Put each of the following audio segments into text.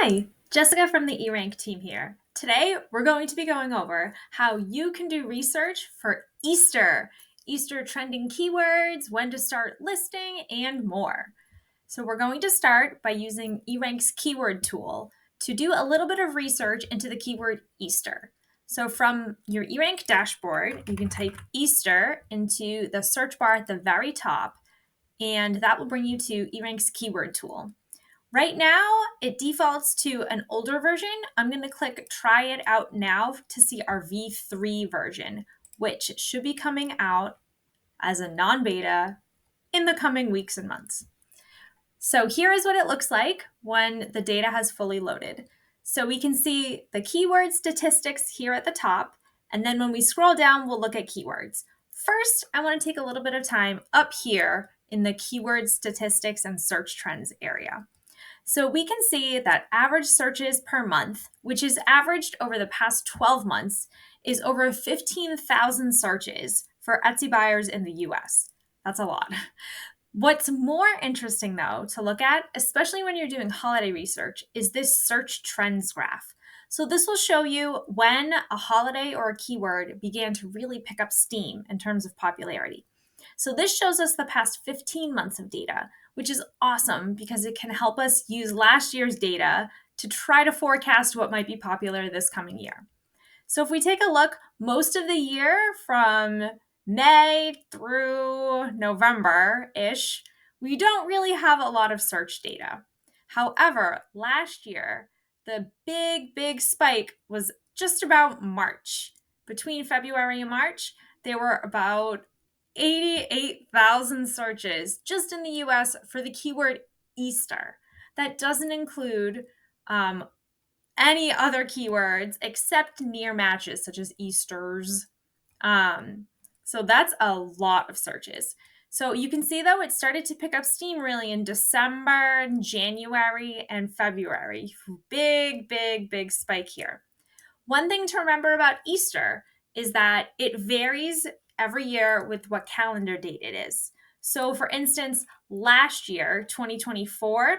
Hi, Jessica from the eRank team here. Today, we're going to be going over how you can do research for Easter trending keywords, when to start listing, and more. So we're going to start by using eRank's keyword tool to do a little bit of research into the keyword Easter. So from your eRank dashboard, you can type Easter into the search bar at the very top, and that will bring you to eRank's keyword tool. Right now, it defaults to an older version. I'm going to click Try It Out Now to see our V3 version, which should be coming out as a non-beta in the coming weeks and months. So here is what it looks like when the data has fully loaded. So we can see the keyword statistics here at the top, and then when we scroll down, we'll look at keywords. First, I want to take a little bit of time up here in the keyword statistics and search trends area. So we can see that average searches per month, which is averaged over the past 12 months, is over 15,000 searches for Etsy buyers in the US. That's a lot. What's more interesting, though, to look at, especially when you're doing holiday research, is this search trends graph. So this will show you when a holiday or a keyword began to really pick up steam in terms of popularity. So this shows us the past 15 months of data, which is awesome because it can help us use last year's data to try to forecast what might be popular this coming year. So if we take a look, most of the year from May through November-ish, we don't really have a lot of search data. However, last year, the big spike was just about March. Between February and March, there were about 88,000 searches just in the US for the keyword Easter. That doesn't include any other keywords except near matches such as Easters. So that's a lot of searches. So you can see, though, it started to pick up steam really in December, January, and February. Big spike here. One thing to remember about Easter is that it varies every year with what calendar date it is. So for instance, last year, 2024,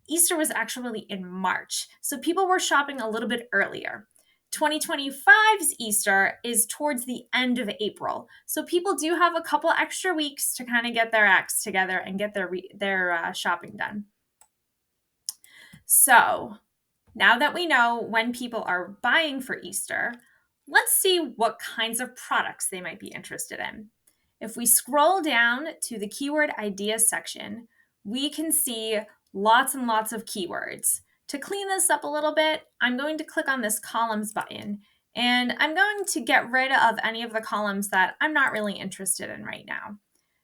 Easter was actually in March. So people were shopping a little bit earlier. 2025's Easter is towards the end of April. So people do have a couple extra weeks to kind of get their acts together and get their shopping done. So now that we know when people are buying for Easter, let's see what kinds of products they might be interested in. If we scroll down to the keyword ideas section, we can see lots and lots of keywords. To clean this up a little bit, I'm going to click on this columns button, and I'm going to get rid of any of the columns that I'm not really interested in right now.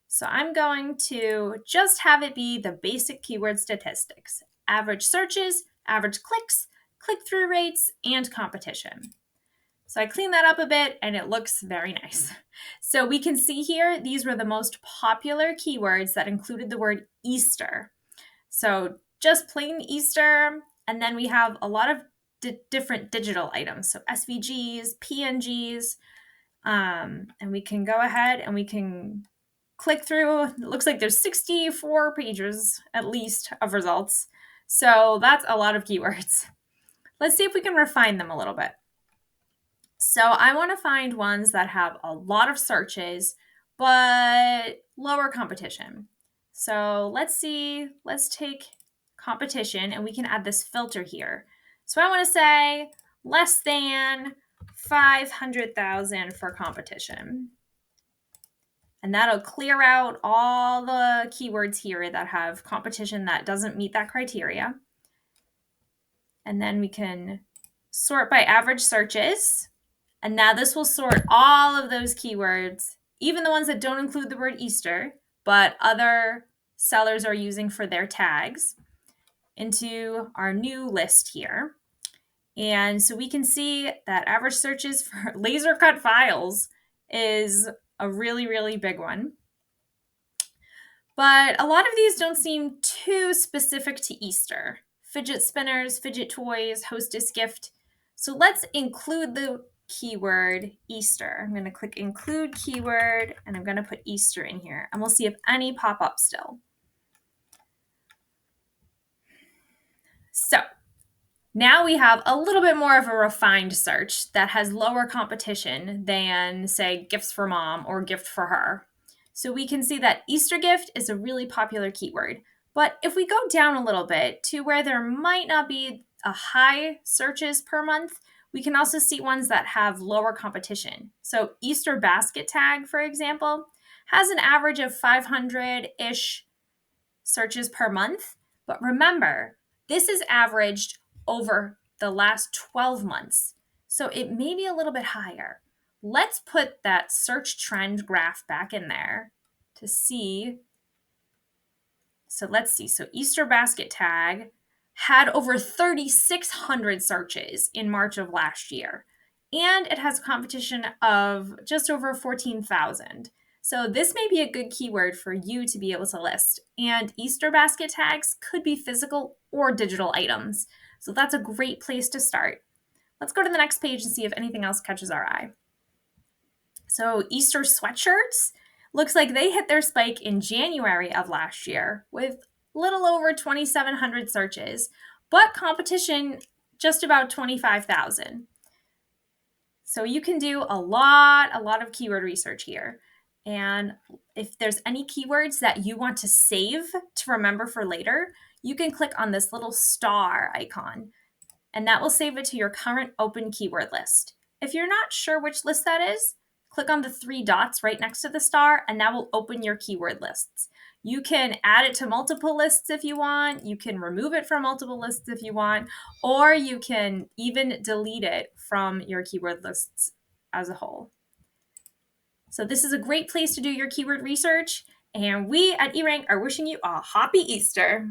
So I'm going to just have it be the basic keyword statistics: average searches, average clicks, click-through rates, and competition. So I cleaned that up a bit and it looks very nice. So we can see here, these were the most popular keywords that included the word Easter. So just plain Easter, and then we have a lot of different digital items. So SVGs, PNGs, and we can go ahead and we can click through. It looks like there's 64 pages at least of results. So that's a lot of keywords. Let's see if we can refine them a little bit. So I want to find ones that have a lot of searches, but lower competition. So let's take competition, and we can add this filter here. So I want to say less than 500,000 for competition. And that'll clear out all the keywords here that have competition that doesn't meet that criteria. And then we can sort by average searches. And now this will sort all of those keywords, even the ones that don't include the word Easter, but other sellers are using for their tags, into our new list here. And so we can see that average searches for laser cut files is a really big one. But a lot of these don't seem too specific to Easter. Fidget spinners, fidget toys, hostess gift. So let's include the keyword Easter. I'm going to click include keyword, and I'm going to put Easter in here, and we'll see if any pop up still. So Now we have a little bit more of a refined search that has lower competition than, say, gifts for mom or gift for her. So we can see that Easter gift is a really popular keyword. But if we go down a little bit to where there might not be a high searches per month, we can also see ones that have lower competition. So Easter basket tag, for example, has an average of 500-ish searches per month. But remember, this is averaged over the last 12 months. So it may be a little bit higher. Let's put that search trend graph back in there to see. So let's see. So Easter basket tag had over 3,600 searches in March of last year. And it has competition of just over 14,000. So this may be a good keyword for you to be able to list. And Easter basket tags could be physical or digital items. So that's a great place to start. Let's go to the next page and see if anything else catches our eye. So Easter sweatshirts, looks like they hit their spike in January of last year with little over 2,700 searches, but competition just about 25,000. So you can do a lot of keyword research here. And if there's any keywords that you want to save to remember for later, you can click on this little star icon, and that will save it to your current open keyword list. If you're not sure which list that is, click on the 3 dots right next to the star, and that will open your keyword lists. You can add it to multiple lists if you want. You can remove it from multiple lists if you want, or you can even delete it from your keyword lists as a whole. So this is a great place to do your keyword research, and we at eRank are wishing you a happy Easter.